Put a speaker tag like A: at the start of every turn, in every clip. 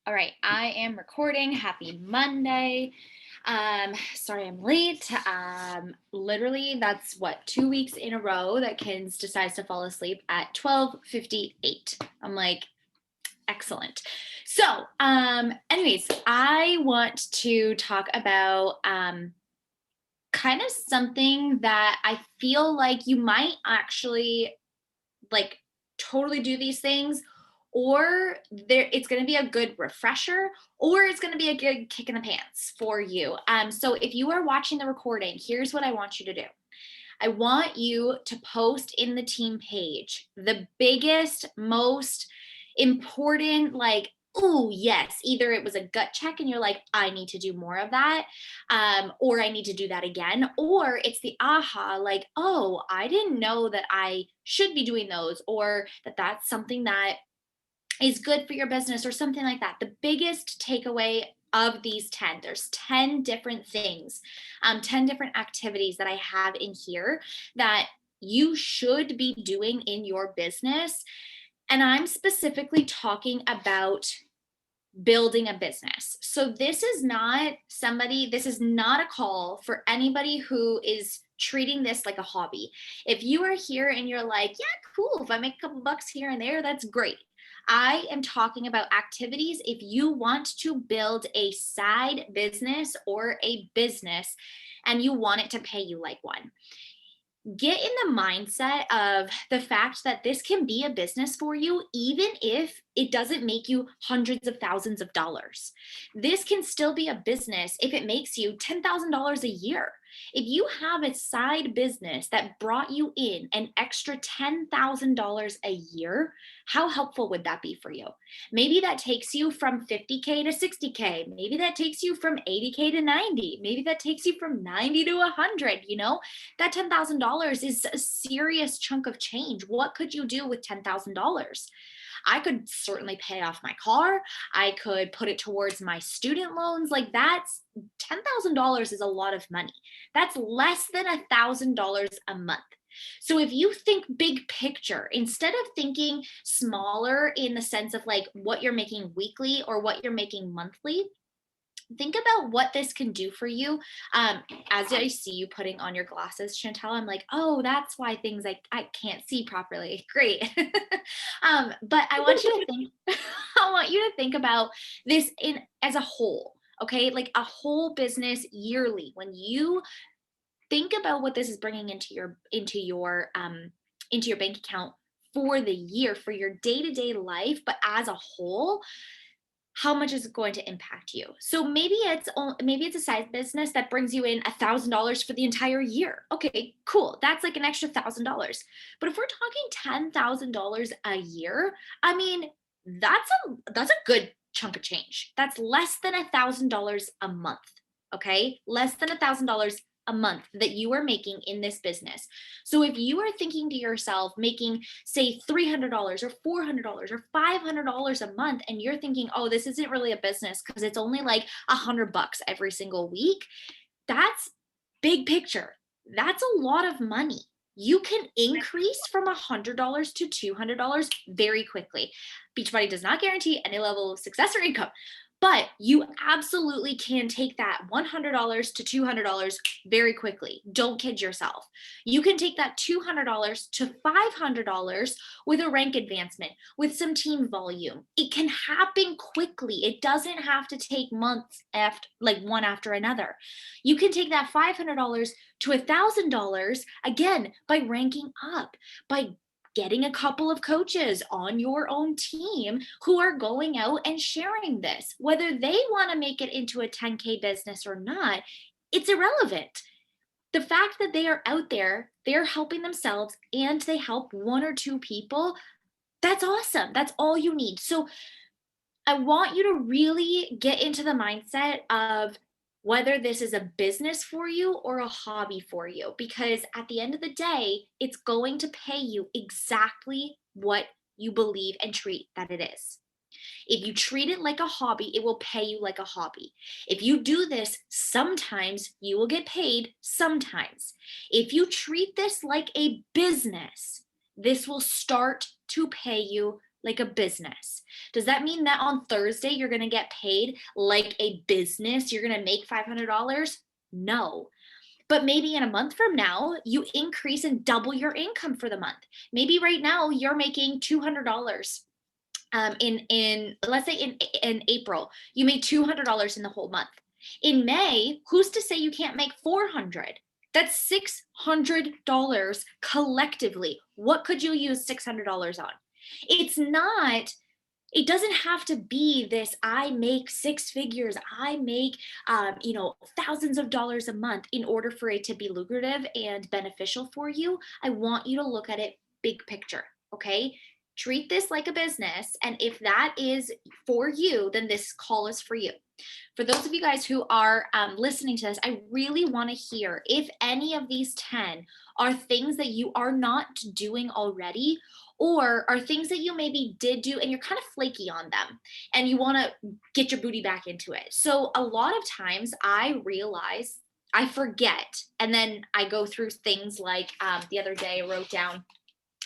A: All right, I am recording. Happy Monday. Sorry I'm late. Literally that's what 2 weeks in a row that Kins decides to fall asleep at 12:58. I'm like, excellent. So, anyways, I want to talk about kind of something that I feel like you might actually like totally do these things, or there it's going to be a good refresher, or it's going to be a good kick in the pants for you. So if you are watching the recording, here's what I want you to do. I want you to post in the team page the biggest, most important, like, oh, yes, either it was a gut check and you're like, I need to do more of that, or I need to do that again, or it's the aha, like, oh, I didn't know that I should be doing those, or that that's something that is good for your business or something like that. The biggest takeaway of these 10, there's 10 different things, 10 different activities that I have in here that you should be doing in your business. And I'm specifically talking about building a business. So this is not a call for anybody who is treating this like a hobby. If you are here and you're like, yeah, cool, if I make a couple bucks here and there, that's great. I am talking about activities if you want to build a side business or a business and you want it to pay you like one. Get in the mindset of the fact that this can be a business for you, even if it doesn't make you hundreds of thousands of dollars. This can still be a business if it makes you $10,000 a year. If you have a side business that brought you in an extra $10,000 a year, how helpful would that be for you? Maybe that takes you from 50K to 60K. Maybe that takes you from 80K to 90. Maybe that takes you from 90 to 100, that $10,000 is a serious chunk of change. What could you do with $10,000? I could certainly pay off my car. I could put it towards my student loans. Like that's $10,000 is a lot of money. That's less than $1,000 a month. So if you think big picture, instead of thinking smaller in the sense of like what you're making weekly or what you're making monthly, think about what this can do for you. As I see you putting on your glasses, Chantel, I'm like, oh, that's why things I can't see properly. Great. But I want you to think, I want you to think about this in as a whole. Okay, like a whole business yearly. When you think about what this is bringing into your bank account for the year, for your day-to-day life, but as a whole, how much is it going to impact you? So maybe it's a side business that brings you in $1,000 for the entire year. Okay, cool. That's like an extra $1,000. But if we're talking $10,000 a year, I mean, that's a good chunk of change. That's less than $1,000 a month. Okay, less than $1,000 a month that you are making in this business. So if you are thinking to yourself, making say $300 or $400 or $500 a month, and you're thinking, oh, this isn't really a business because it's only like $100 every single week, that's big picture. That's a lot of money. You can increase from $100 to $200 very quickly. Beachbody does not guarantee any level of success or income, but you absolutely can take that $100 to $200 very quickly. Don't kid yourself. You can take that $200 to $500 with a rank advancement, with some team volume. It can happen quickly. It doesn't have to take months after, like one after another. You can take that $500 to $1,000 again by ranking up, by getting a couple of coaches on your own team who are going out and sharing this. Whether they want to make it into a 10K business or not, it's irrelevant. The fact that they are out there, they're helping themselves and they help one or two people, that's awesome. That's all you need. So I want you to really get into the mindset of whether this is a business for you or a hobby for you, because at the end of the day, it's going to pay you exactly what you believe and treat that it is. If you treat it like a hobby, it will pay you like a hobby. If you do this, sometimes you will get paid, sometimes. If you treat this like a business, this will start to pay you like a business. Does that mean that on Thursday you're going to get paid like a business? You're going to make $500? No. But maybe in a month from now, you increase and double your income for the month. Maybe right now you're making $200. In let's say in April, you made $200 in the whole month. In May, who's to say you can't make 400? That's $600 collectively. What could you use $600 on? It's not, it doesn't have to be this I make six figures, I make thousands of dollars a month in order for it to be lucrative and beneficial for you. I want you to look at it big picture. Okay, treat this like a business, and if that is for you, then this call is for you. For those of you guys who are listening to this, I really want to hear if any of these 10 are things that you are not doing already, or are things that you maybe did do and you're kind of flaky on them and you want to get your booty back into it. So a lot of times I realize I forget, and then I go through things like the other day I wrote down,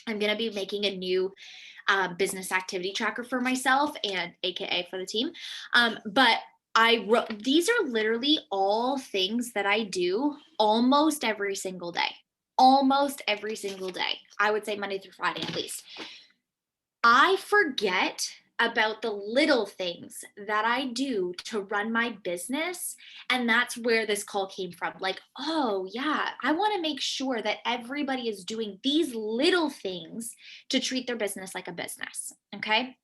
A: I'm going to be making a new business activity tracker for myself and AKA for the team. But I wrote, these are literally all things that I do almost every single day. Almost every single day. I would say Monday through Friday at least. I forget about the little things that I do to run my business. And that's where this call came from. Like, oh, yeah, I want to make sure that everybody is doing these little things to treat their business like a business. Okay.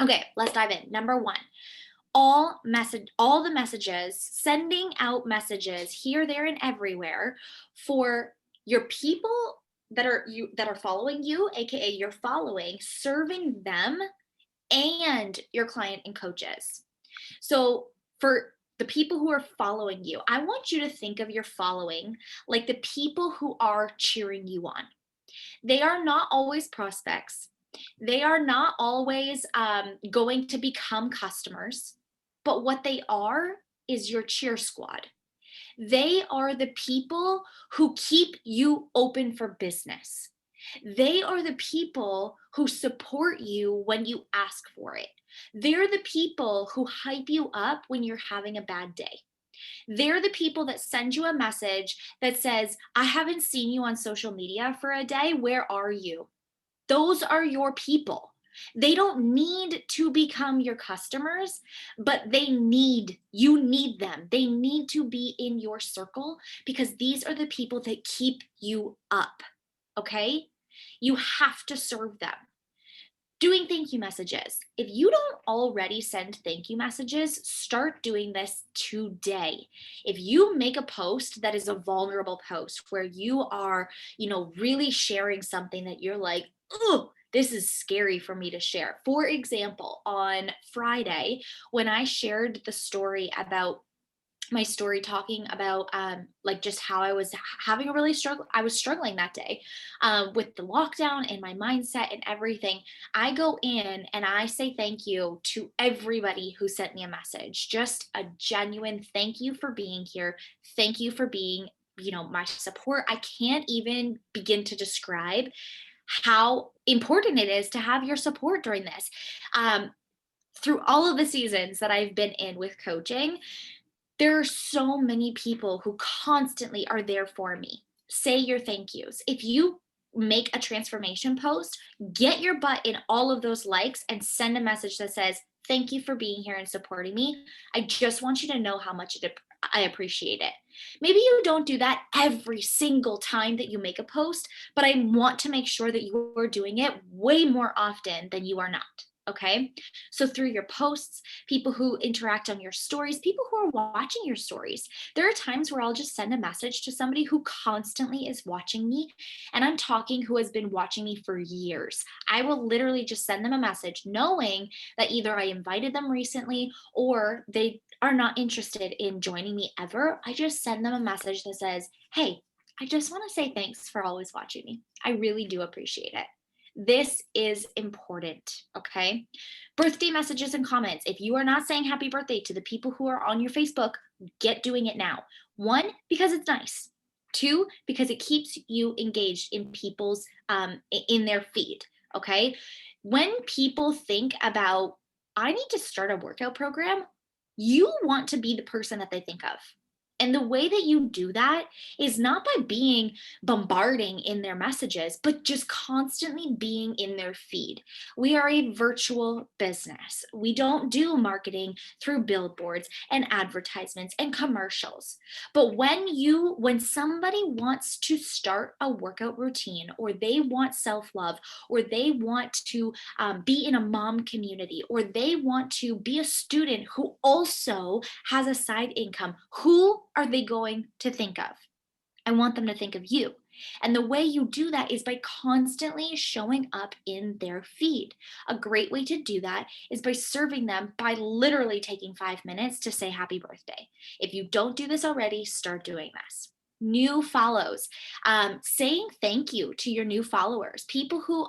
A: Okay, let's dive in. Number one, all the messages, sending out messages here, there, and everywhere for your people that are following you, aka you're following, serving them and your client and coaches. So for the people who are following you, I want you to think of your following like the people who are cheering you on. They are not always prospects. They are not always going to become customers, but what they are is your cheer squad. They are the people who keep you open for business. They are the people who support you when you ask for it. They're the people who hype you up when you're having a bad day. They're the people that send you a message that says, I haven't seen you on social media for a day. Where are you? Those are your people. They don't need to become your customers, but you need them. They need to be in your circle because these are the people that keep you up. Okay? You have to serve them. Doing thank you messages. If you don't already send thank you messages, start doing this today. If you make a post that is a vulnerable post where you are, really sharing something that you're like, oh, this is scary for me to share. For example, on Friday, when I shared the story about my story talking about like just how I was having a really I was struggling that day with the lockdown and my mindset and everything. I go in and I say thank you to everybody who sent me a message, just a genuine thank you for being here. Thank you for being, my support. I can't even begin to describe how important it is to have your support during this. Through all of the seasons that I've been in with coaching, there are so many people who constantly are there for me. Say your thank yous. If you make a transformation post, get your butt in all of those likes and send a message that says, thank you for being here and supporting me. I just want you to know how much I appreciate it. Maybe you don't do that every single time that you make a post, but I want to make sure that you are doing it way more often than you are not. Okay. So through your posts, people who interact on your stories, people who are watching your stories, there are times where I'll just send a message to somebody who constantly is watching me. And I'm talking who has been watching me for years. I will literally just send them a message knowing that either I invited them recently or they are not interested in joining me ever. I just send them a message that says, hey, I just want to say thanks for always watching me. I really do appreciate it. This is important, okay? Birthday messages and comments. If you are not saying happy birthday to the people who are on your Facebook, get doing it now. 1, because it's nice. 2, because it keeps you engaged in people's in their feed, okay? When people think about, I need to start a workout program, you want to be the person that they think of. And the way that you do that is not by being bombarding in their messages, but just constantly being in their feed. We are a virtual business. We don't do marketing through billboards and advertisements and commercials. But when somebody wants to start a workout routine, or they want self-love, or they want to be in a mom community, or they want to be a student who also has a side income, who are they going to think of? I want them to think of you. And the way you do that is by constantly showing up in their feed. A great way to do that is by serving them by literally taking 5 minutes to say happy birthday. If you don't do this already, start doing this. New follows, saying thank you to your new followers, people who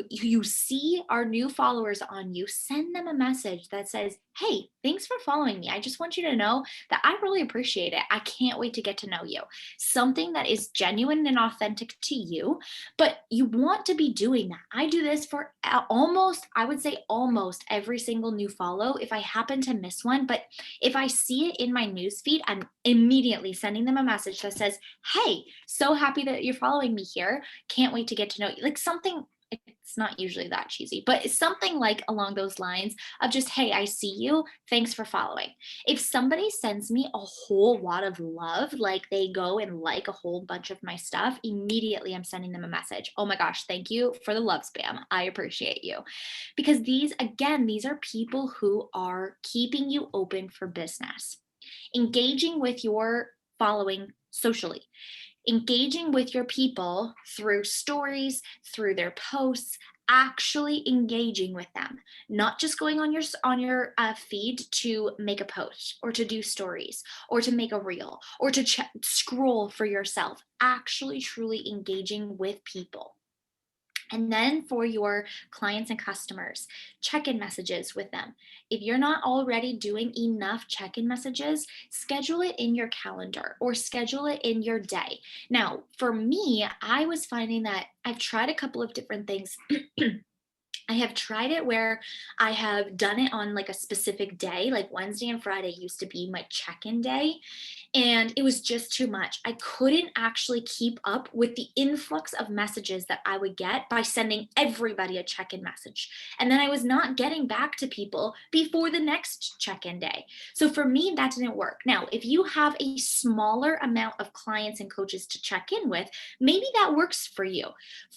A: you see are new followers on you. Send them a message that says, hey, thanks for following me. I just want you to know that I really appreciate it. I can't wait to get to know you. Something that is genuine and authentic to you, but you want to be doing that. I do this for almost, I would say almost every single new follow if I happen to miss one. But if I see it in my newsfeed, I'm immediately sending them a message that says, hey, so happy that you're following me here. Can't wait to get to know you. Like something, it's not usually that cheesy, but it's something like along those lines of just, hey, I see you. Thanks for following. If somebody sends me a whole lot of love, like they go and like a whole bunch of my stuff, immediately I'm sending them a message. Oh my gosh, thank you for the love spam. I appreciate you. Because these are people who are keeping you open for business. Engaging with your following socially, engaging with your people through stories, through their posts, actually engaging with them, not just going on your feed to make a post or to do stories or to make a reel or to scroll for yourself, actually truly engaging with people. And then for your clients and customers, check in messages with them. If you're not already doing enough check in messages, schedule it in your calendar or schedule it in your day. Now, for me, I was finding that I've tried a couple of different things. I have tried it where I have done it on like a specific day, like Wednesday and Friday used to be my check in day. And it was just too much. I couldn't actually keep up with the influx of messages that I would get by sending everybody a check in message. And then I was not getting back to people before the next check in day. So for me, that didn't work. Now, if you have a smaller amount of clients and coaches to check in with, maybe that works for you.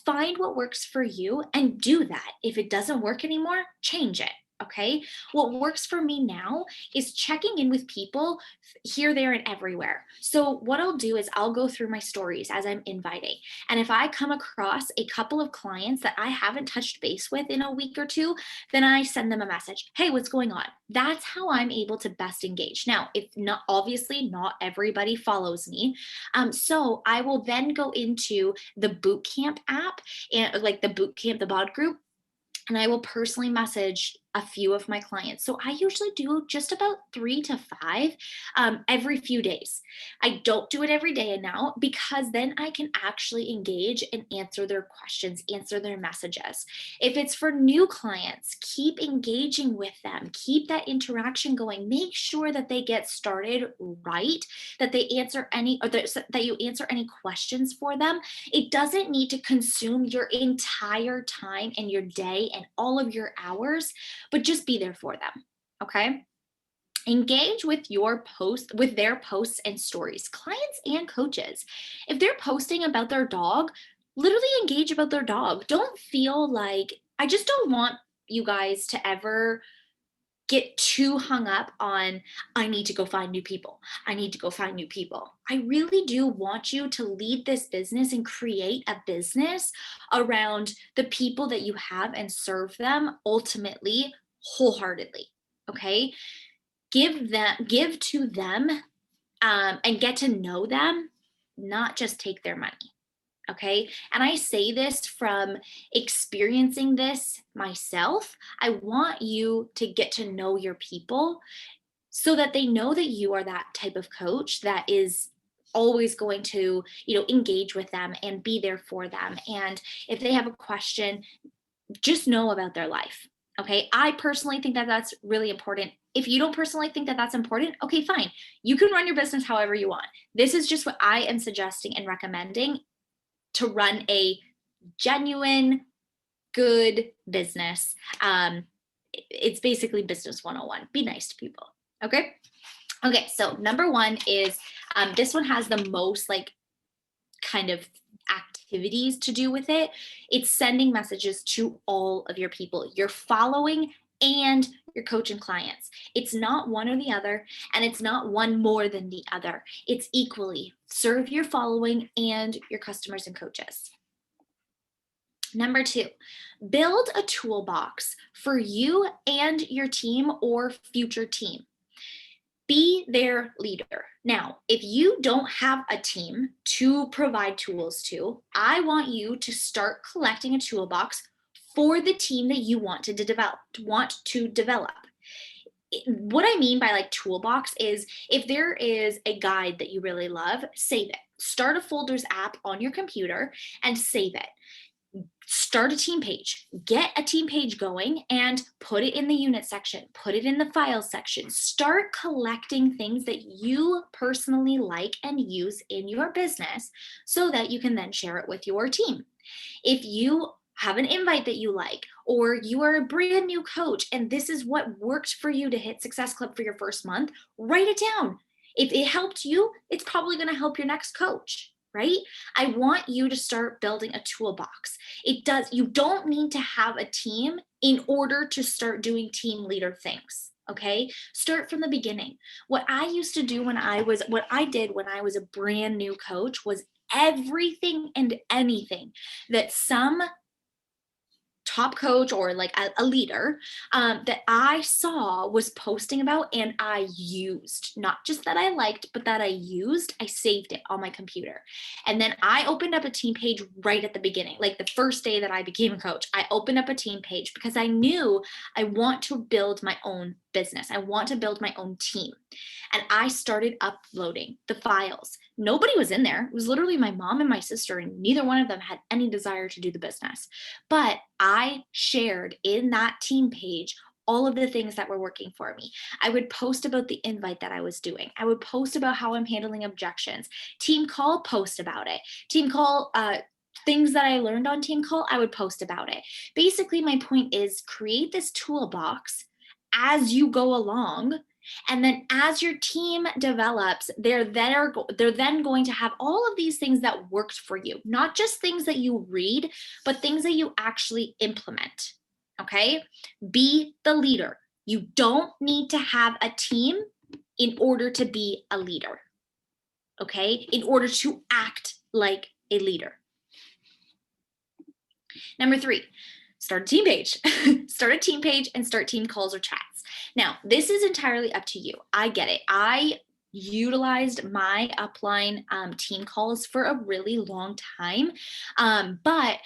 A: Find what works for you and do that. If it doesn't work anymore, change it. Okay. What works for me now is checking in with people here, there, and everywhere. So, what I'll do is I'll go through my stories as I'm inviting. And if I come across a couple of clients that I haven't touched base with in a week or two, then I send them a message. Hey, what's going on? That's how I'm able to best engage. Now, if not, obviously, not everybody follows me. So, I will then go into the Bootcamp app and like the Bootcamp, the bod group, and I will personally message a few of my clients. So I usually do just about 3 to 5 every few days. I don't do it every day and now because then I can actually engage and answer their questions, answer their messages. If it's for new clients, keep engaging with them, keep that interaction going. Make sure that they get started right, that they answer any, or that you answer any questions for them. It doesn't need to consume your entire time and your day and all of your hours, but just be there for them. Okay. Engage with their posts and stories, clients and coaches. If they're posting about their dog, literally engage about their dog. Don't feel like, I just don't want you guys to ever get too hung up on, I need to go find new people. I need to go find new people. I really do want you to lead this business and create a business around the people that you have and serve them ultimately wholeheartedly. Okay. Give to them, and get to know them, not just take their money. Okay. And I say this from experiencing this myself. I want you to get to know your people so that they know that you are that type of coach that is always going to, engage with them and be there for them. And if they have a question, just know about their life. Okay. I personally think that that's really important. If you don't personally think that that's important, okay, fine. You can run your business however you want. This is just what I am suggesting and recommending to run a genuine, good business. It's basically business 101. Be nice to people. Okay. Okay. So, number one is this one has the most like kind of activities to do with it. It's sending messages to all of your people, your following and your coaching clients. It's not one or the other, and it's not one more than the other. It's equally serve your following and your customers and coaches. Number two, build a toolbox for you and your team or future team. Be their leader. Now, if you don't have a team to provide tools to, I want you to start collecting a toolbox for the team that you want to develop. What I mean by like toolbox is if there is a guide that you really love, save it. Start a folders app on your computer and save it. Start a team page, get a team page going and put it in the unit section, put it in the file section. Start collecting things that you personally like and use in your business so that you can then share it with your team. If you have an invite that you like, or you are a brand new coach and this is what worked for you to hit Success Club for your first month, write it down. If it helped you, it's probably going to help your next coach. Right? I want you to start building a toolbox. You don't need to have a team in order to start doing team leader things. Okay. Start from the beginning. What I did when I was a brand new coach was everything and anything that some top coach or like a leader that I saw was posting about and I used, not just that I liked, but that I used, I saved it on my computer. And then I opened up a team page right at the beginning, like the first day that I became a coach. I opened up a team page because I knew I want to build my own business. I want to build my own team. And I started uploading the files. Nobody was in there. It was literally my mom and my sister, and neither one of them had any desire to do the business. But I shared in that team page all of the things that were working for me. I would post about the invite that I was doing. I would post about how I'm handling objections. Team call, post about it. Team call, things that I learned on team call, I would post about it. Basically, my point is create this toolbox as you go along. And then as your team develops, they're then going to have all of these things that worked for you, not just things that you read, but things that you actually implement. Okay? Be the leader. You don't need to have a team in order to be a leader. Okay? In order to act like a leader. Number 3, start a team page. Start a team page and start team calls or chats. Now, this is entirely up to you. I get it. I utilized my upline team calls for a really long time. But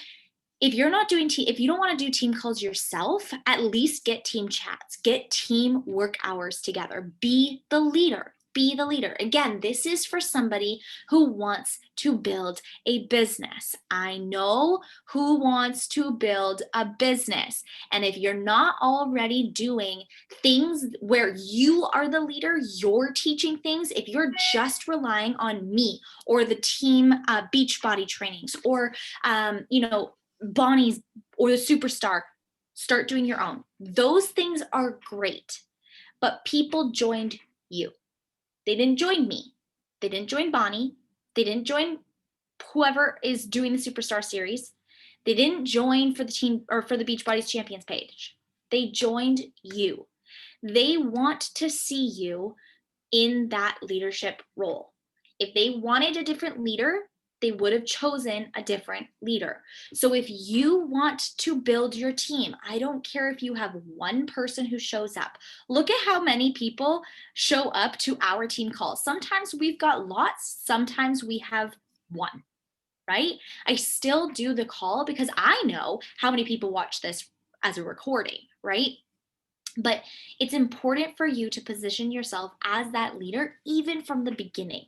A: if you're not doing if you don't want to do team calls yourself, at least get team chats, get team work hours together. Be the leader. Be the leader. Again, this is for somebody who wants to build a business. I know who wants to build a business. And if you're not already doing things where you are the leader, you're teaching things, if you're just relying on me or the team Beachbody trainings or, Bonnie's or the Superstar, start doing your own. Those things are great, but people joined you. They didn't join me. They didn't join Bonnie. They didn't join whoever is doing the Superstar series. They didn't join for the team or for the Beachbody's Champions page. They joined you. They want to see you in that leadership role. If they wanted a different leader, they would have chosen a different leader. So if you want to build your team, I don't care if you have one person who shows up. Look at how many people show up to our team calls. Sometimes we've got lots, sometimes we have one, right? I still do the call because I know how many people watch this as a recording, right? But it's important for you to position yourself as that leader, even from the beginning.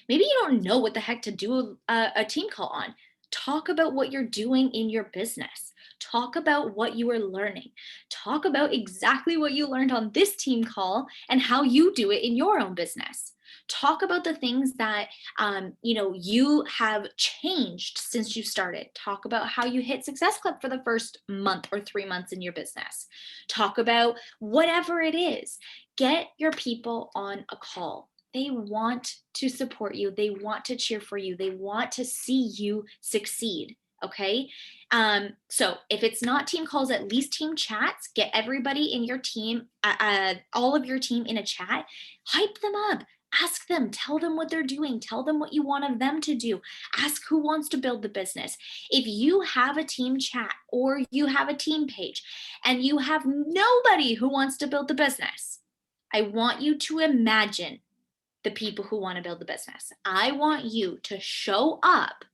A: Maybe you don't know what the heck to do a team call on. Talk about what you're doing in your business. Talk about what you are learning. Talk about exactly what you learned on this team call and how you do it in your own business. Talk about the things that you have changed since you started. Talk about how you hit Success Club for the first month or 3 months in your business. Talk about whatever it is. Get your people on a call. They want to support you. They want to cheer for you. They want to see you succeed. Okay. So if it's not team calls, at least team chats. Get everybody in your team, all of your team in a chat. Hype them up. Ask them, tell them what they're doing, tell them what you want of them to do. Ask who wants to build the business. If you have a team chat or you have a team page and you have nobody who wants to build the business, I want you to imagine the people who want to build the business. I want you to show up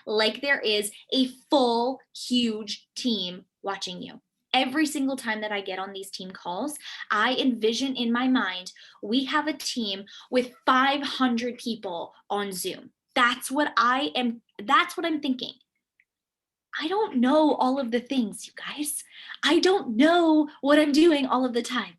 A: like there is a full, huge team watching you. Every single time that I get on these team calls, I envision in my mind, we have a team with 500 people on Zoom. That's what I'm thinking. I don't know all of the things, you guys. I don't know what I'm doing all of the time.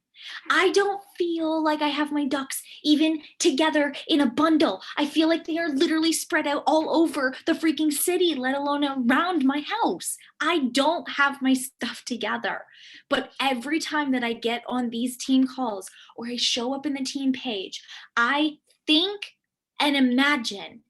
A: I don't feel like I have my ducks even together in a bundle. I feel like they are literally spread out all over the freaking city, let alone around my house. I don't have my stuff together. But every time that I get on these team calls or I show up in the team page, I think and imagine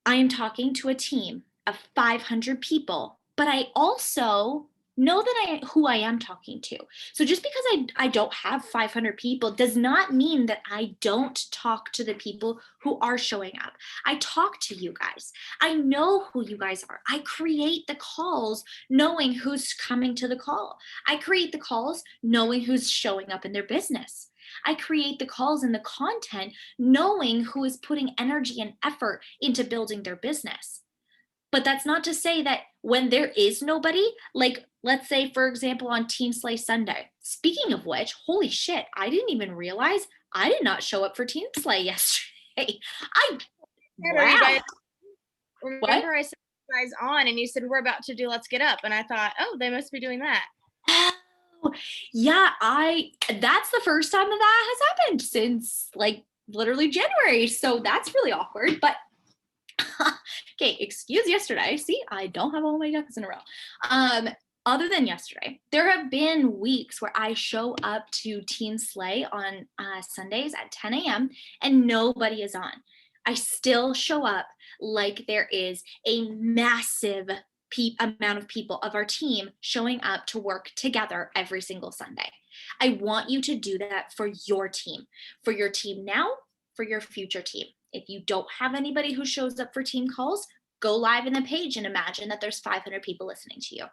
A: I am talking to a team of 500 people, but I also know that who I am talking to. So just because I don't have 500 people does not mean that I don't talk to the people who are showing up. I talk to you guys. I know who you guys are. I create the calls knowing who's coming to the call. I create the calls knowing who's showing up in their business. I create the calls and the content knowing who is putting energy and effort into building their business. But that's not to say that when there is nobody, like let's say, for example, on Team Slay Sunday. Speaking of which, holy shit, I didn't even realize I did not show up for Team Slay yesterday.
B: Wow. You guys, remember I said you guys on and you said we're about to do Let's Get Up. And I thought, oh, they must be doing that.
A: Oh, yeah, that's the first time that has happened since like literally January. So that's really awkward. But okay, excuse yesterday. See, I don't have all my ducks in a row. Other than yesterday, there have been weeks where I show up to Team Slay on Sundays at 10 a.m. and nobody is on. I still show up like there is a massive amount of people of our team showing up to work together every single Sunday. I want you to do that for your team now, for your future team. If you don't have anybody who shows up for team calls, go live in the page and imagine that there's 500 people listening to you.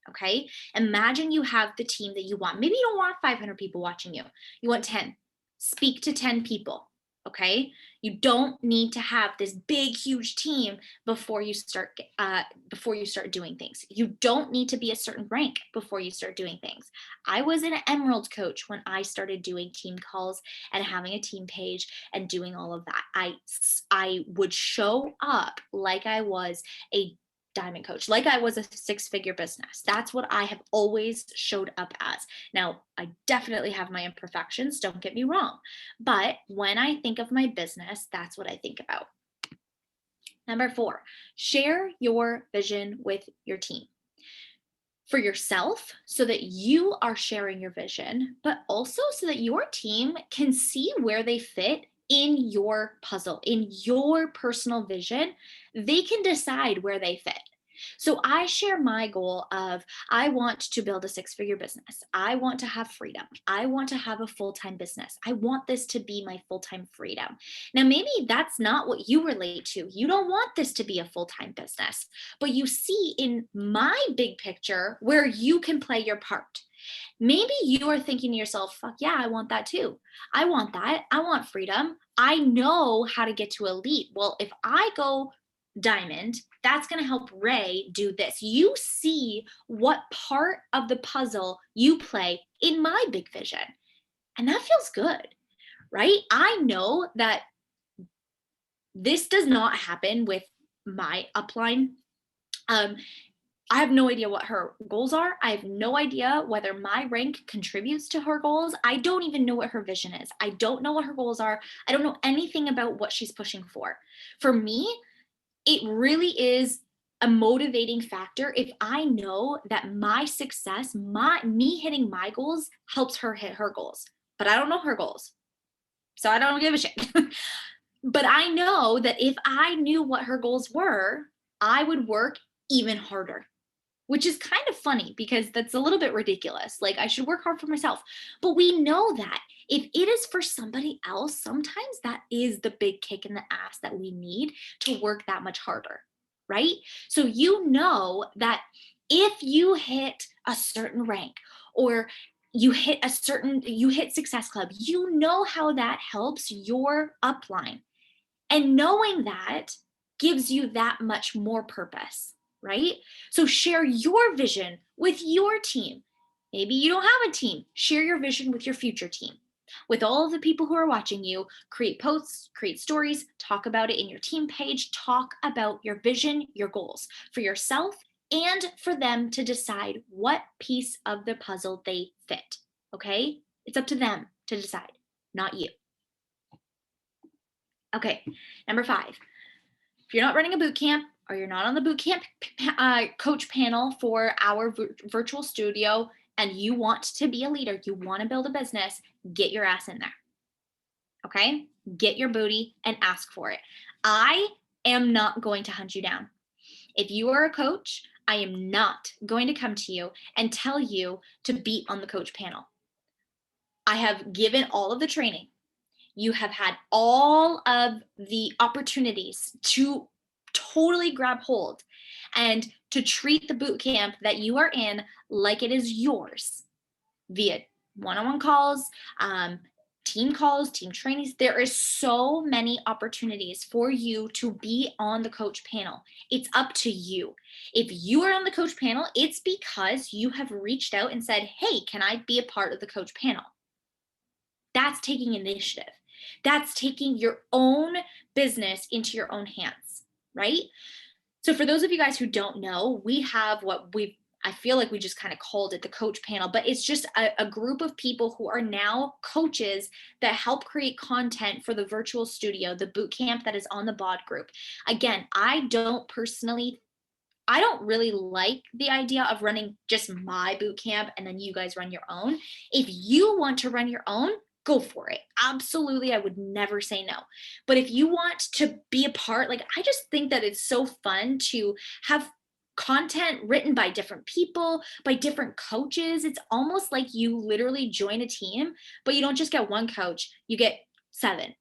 A: Okay. Imagine you have the team that you want. Maybe you don't want 500 people watching you. You want 10. Speak to 10 people. Okay. You don't need to have this big, huge team before you start doing things. You don't need to be a certain rank before you start doing things. I was an Emerald coach when I started doing team calls and having a team page and doing all of that. I would show up like I was a diamond coach, like I was a 6-figure business. That's what I have always showed up as. Now, I definitely have my imperfections, don't get me wrong. But when I think of my business, that's what I think about. Number 4, share your vision with your team. For yourself, so that you are sharing your vision, but also so that your team can see where they fit in your puzzle, in your personal vision. They can decide where they fit. So I share my goal of, I want to build a 6-figure business. I want to have freedom. I want to have a full-time business. I want this to be my full-time freedom. Now, maybe that's not what you relate to. You don't want this to be a full-time business, but you see in my big picture where you can play your part. Maybe you are thinking to yourself, fuck yeah, I want that too. I want that. I want freedom. I know how to get to elite. Well, if I go diamond, that's going to help Ray do this. You see what part of the puzzle you play in my big vision. And that feels good, right? I know that this does not happen with my upline. I have no idea what her goals are. I have no idea whether my rank contributes to her goals. I don't even know what her vision is. I don't know what her goals are. I don't know anything about what she's pushing for. For me, it really is a motivating factor if I know that my success, me hitting my goals helps her hit her goals. But I don't know her goals. So I don't give a shit. But I know that if I knew what her goals were, I would work even harder, which is kind of funny because that's a little bit ridiculous. Like, I should work hard for myself. But we know that if it is for somebody else, sometimes that is the big kick in the ass that we need to work that much harder, right? So you know that if you hit a certain rank, or you hit Success Club, you know how that helps your upline. And knowing that gives you that much more purpose, right? So share your vision with your team. Maybe you don't have a team. Share your vision with your future team. With all of the people who are watching you, create posts, create stories, talk about it in your team page, talk about your vision, your goals for yourself and for them to decide what piece of the puzzle they fit. Okay? It's up to them to decide, not you. Okay, number 5. If you're not running a boot camp or you're not on the boot camp coach panel for our virtual studio and you want to be a leader, you want to build a business, get your ass in there. Okay? Get your booty and ask for it. I am not going to hunt you down. If you are a coach, I am not going to come to you and tell you to be on the coach panel. I have given all of the training. You have had all of the opportunities to totally grab hold and to treat the boot camp that you are in like it is yours via one-on-one calls, team trainings. There is so many opportunities for you to be on the coach panel. It's up to you. If you are on the coach panel, it's because you have reached out and said, hey, can I be a part of the coach panel? That's taking initiative. That's taking your own business into your own hands, right? So for those of you guys who don't know, we have I feel like we just kind of called it the coach panel, but it's just a group of people who are now coaches that help create content for the virtual studio, the boot camp that is on the BOD group. Again, I don't really like the idea of running just my boot camp and then you guys run your own. If you want to run your own, go for it. Absolutely. I would never say no. But if you want to be a part, like, I just think that it's so fun to have content written by different people, by different coaches. It's almost like you literally join a team, but you don't just get one coach, you get 7,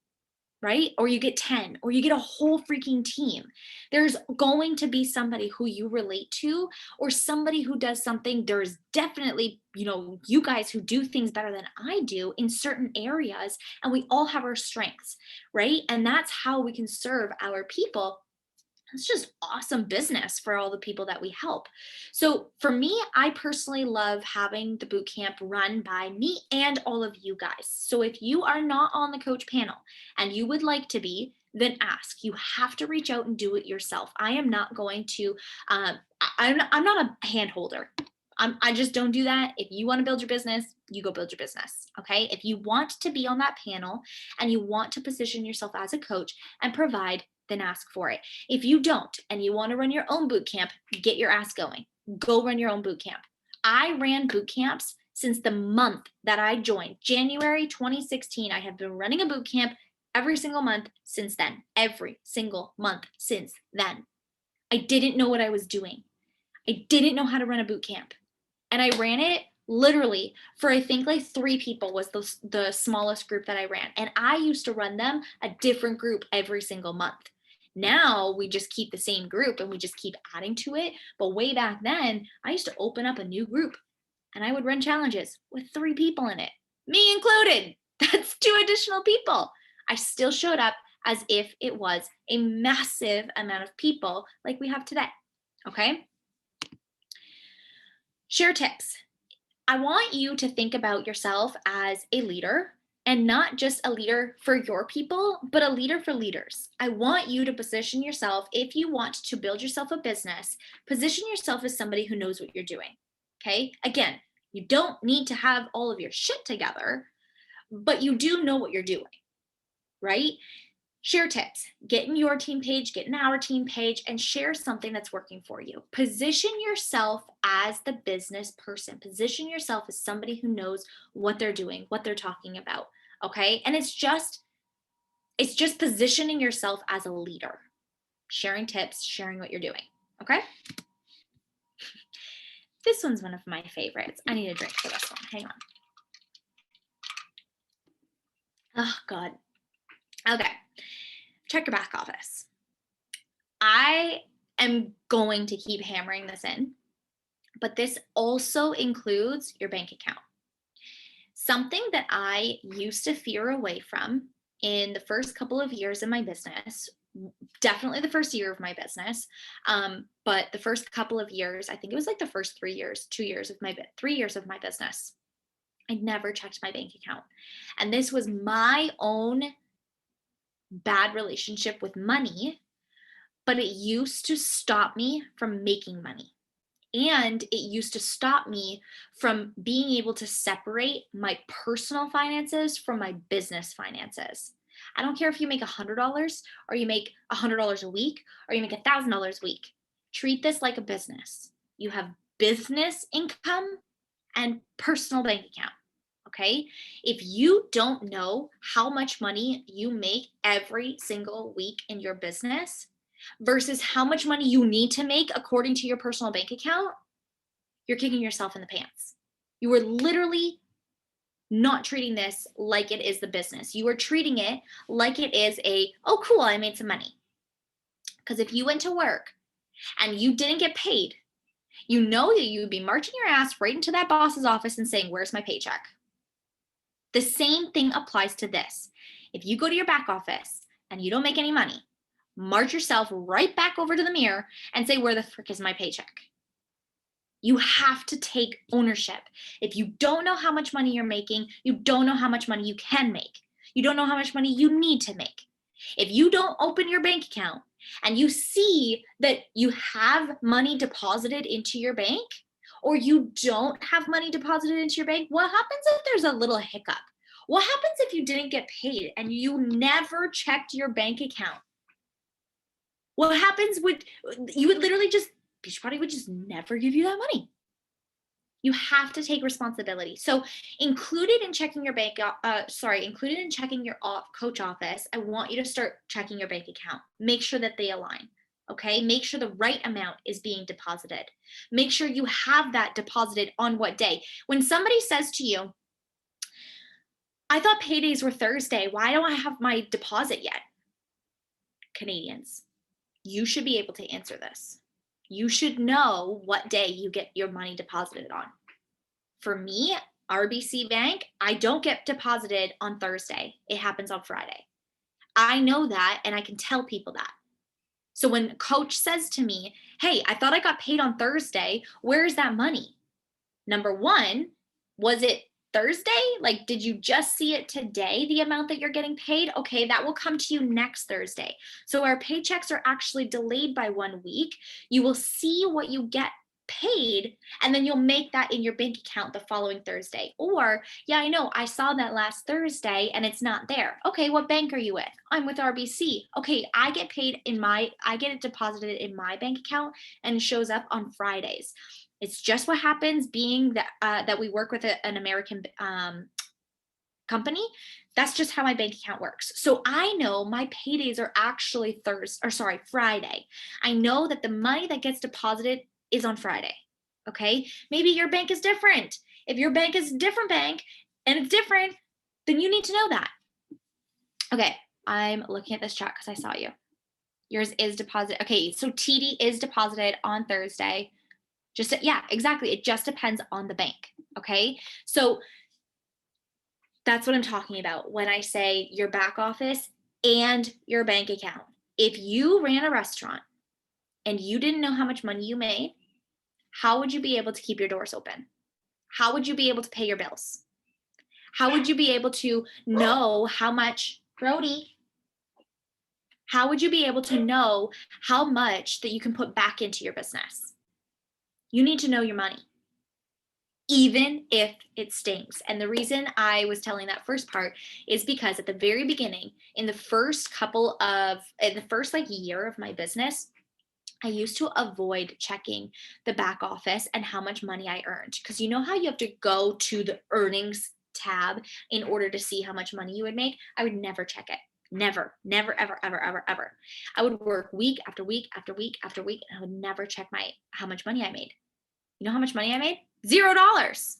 A: right? Or you get 10, or you get a whole freaking team. There's going to be somebody who you relate to, or somebody who does something. There's definitely, you guys who do things better than I do in certain areas, and we all have our strengths, right? And that's how we can serve our people. It's just awesome business for all the people that we help. So for me, I personally love having the boot camp run by me and all of you guys. So if you are not on the coach panel and you would like to be, then ask. You have to reach out and do it yourself. I am not going to, I'm not a hand holder. I just don't do that. If you want to build your business, you go build your business. Okay. If you want to be on that panel and you want to position yourself as a coach and provide, then ask for it. If you don't and you want to run your own boot camp, get your ass going. Go run your own boot camp. I ran boot camps since the month that I joined, January 2016. I have been running a boot camp every single month since then. Every single month since then. I didn't know what I was doing. I didn't know how to run a boot camp. And I ran it literally for, I think, like 3 people was the smallest group that I ran. And I used to run them a different group every single month. Now we just keep the same group and we just keep adding to it. But way back then, I used to open up a new group and I would run challenges with 3 people in it, me included. That's 2 additional people. I still showed up as if it was a massive amount of people like we have today. Okay. Share tips. I want you to think about yourself as a leader and not just a leader for your people, but a leader for leaders. I want you to position yourself, if you want to build yourself a business, position yourself as somebody who knows what you're doing. Okay. Again, you don't need to have all of your shit together, but you do know what you're doing, right? Share tips, get in your team page, get in our team page, and share something that's working for you. Position yourself as the business person. Position yourself as somebody who knows what they're doing, what they're talking about. Okay. And it's just positioning yourself as a leader, sharing tips, sharing what you're doing. Okay. This one's one of my favorites. I need a drink for this one. Hang on. Oh, God. Okay. Check your back office. I am going to keep hammering this in, but this also includes your bank account. Something that I used to veer away from in the first couple of years of my business, definitely the first year of my business, but the first couple of years, I think it was like the first 3 years, 3 years of my business, I never checked my bank account. And this was my own bad relationship with money, but it used to stop me from making money. And it used to stop me from being able to separate my personal finances from my business finances. I don't care if you make $100 or you make $100 a week or you make $1,000 a week. Treat this like a business. You have business income and personal bank account. Okay. If you don't know how much money you make every single week in your business versus how much money you need to make according to your personal bank account, you're kicking yourself in the pants. You are literally not treating this like it is the business. You are treating it like it is oh, cool, I made some money. Because if you went to work and you didn't get paid, you know that you would be marching your ass right into that boss's office and saying, where's my paycheck? The same thing applies to this. If you go to your back office and you don't make any money, march yourself right back over to the mirror and say, where the frick is my paycheck? You have to take ownership. If you don't know how much money you're making, you don't know how much money you can make. You don't know how much money you need to make. If you don't open your bank account and you see that you have money deposited into your bank or you don't have money deposited into your bank, what happens if there's a little hiccup? What happens if you didn't get paid and you never checked your bank account? What happens you would literally just, Beachbody would just never give you that money. You have to take responsibility. So included in checking your included in checking your coach office, I want you to start checking your bank account. Make sure that they align. Okay. Make sure the right amount is being deposited. Make sure you have that deposited on what day. When somebody says to you, I thought paydays were Thursday. Why don't I have my deposit yet? Canadians, you should be able to answer this. You should know what day you get your money deposited on. For me, RBC Bank, I don't get deposited on Thursday. It happens on Friday. I know that and I can tell people that. So when coach says to me, hey, I thought I got paid on Thursday, where is that money? Number one, was it Thursday? Like, did you just see it today, the amount that you're getting paid? Okay, that will come to you next Thursday. So our paychecks are actually delayed by 1 week. You will see what you get paid, and then you'll make that in your bank account the following Thursday. Or, yeah, I know, I saw that last Thursday and it's not there. Okay, what bank are you with? I'm with RBC. Okay, I get it deposited in my bank account and it shows up on Fridays. It's just what happens being that we work with an American company. That's just how my bank account works. So I know my paydays are actually Friday. I know that the money that gets deposited is on Friday. Okay. Maybe your bank is different. If your bank is a different bank and it's different, then you need to know that. Okay. I'm looking at this chat because I saw you. Yours is deposited. Okay. So TD is deposited on Thursday. Yeah, exactly. It just depends on the bank. Okay. So that's what I'm talking about when I say your back office and your bank account. If you ran a restaurant and you didn't know how much money you made, how would you be able to keep your doors open? How would you be able to pay your bills? How would you be able to know how much, Brody? How would you be able to know how much that you can put back into your business? You need to know your money, even if it stings. And the reason I was telling that first part is because at the very beginning, in the first like year of my business, I used to avoid checking the back office and how much money I earned. Because you know how you have to go to the earnings tab in order to see how much money you would make? I would never check it. Never, never, ever, ever, ever, ever. I would work week after week after week after week, and I would never check how much money I made. You know how much money I made? $0.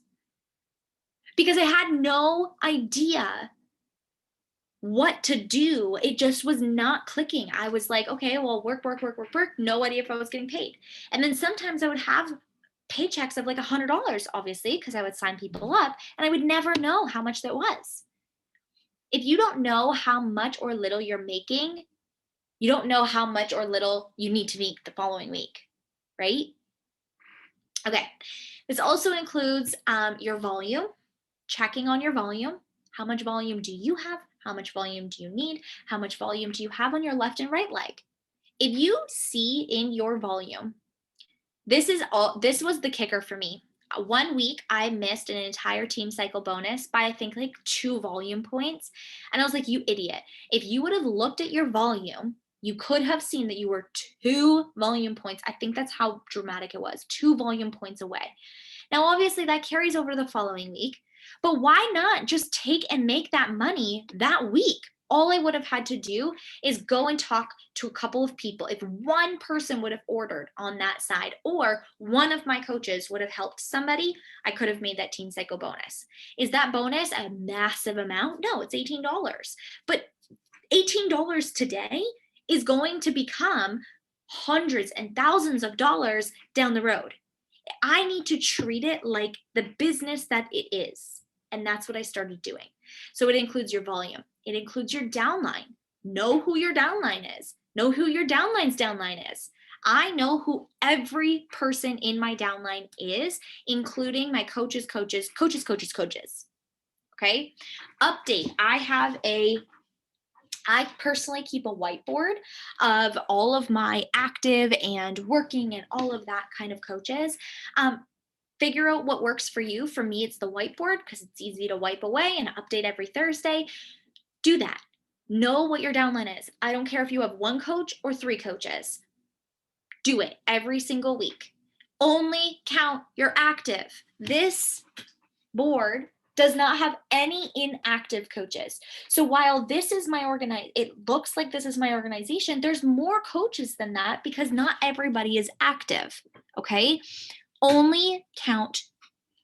A: Because I had no idea what to do. It just was not clicking. I was like, okay, well, work. No idea if I was getting paid. And then sometimes I would have paychecks of like $100, obviously, because I would sign people up, and I would never know how much that was. If you don't know how much or little you're making, you don't know how much or little you need to make the following week, right? Okay. This also includes your volume, checking on your volume. How much volume do you have? How much volume do you need? How much volume do you have on your left and right leg? If you see in your volume, this was the kicker for me. 1 week I missed an entire team cycle bonus by I think like 2 volume points. And I was like, you idiot. If you would have looked at your volume, you could have seen that you were 2 volume points. I think that's how dramatic it was. 2 volume points away. Now, obviously that carries over the following week, but why not just take and make that money that week? All I would have had to do is go and talk to a couple of people. If one person would have ordered on that side, or one of my coaches would have helped somebody, I could have made that team cycle bonus. Is that bonus a massive amount? No, it's $18. But $18 today is going to become hundreds and thousands of dollars down the road. I need to treat it like the business that it is. And that's what I started doing. So it includes your volume. It includes your downline. Know who your downline is. Know who your downline's downline is. I know who every person in my downline is, including my coaches. Okay. Update. I personally keep a whiteboard of all of my active and working and all of that kind of coaches. Figure out what works for you. For me, it's the whiteboard because it's easy to wipe away and update every Thursday. Do that. Know what your downline is. I don't care if you have 1 coach or 3 coaches. Do it every single week. Only count your active. This board does not have any inactive coaches. So while this is it looks like this is my organization, there's more coaches than that because not everybody is active, okay? Only count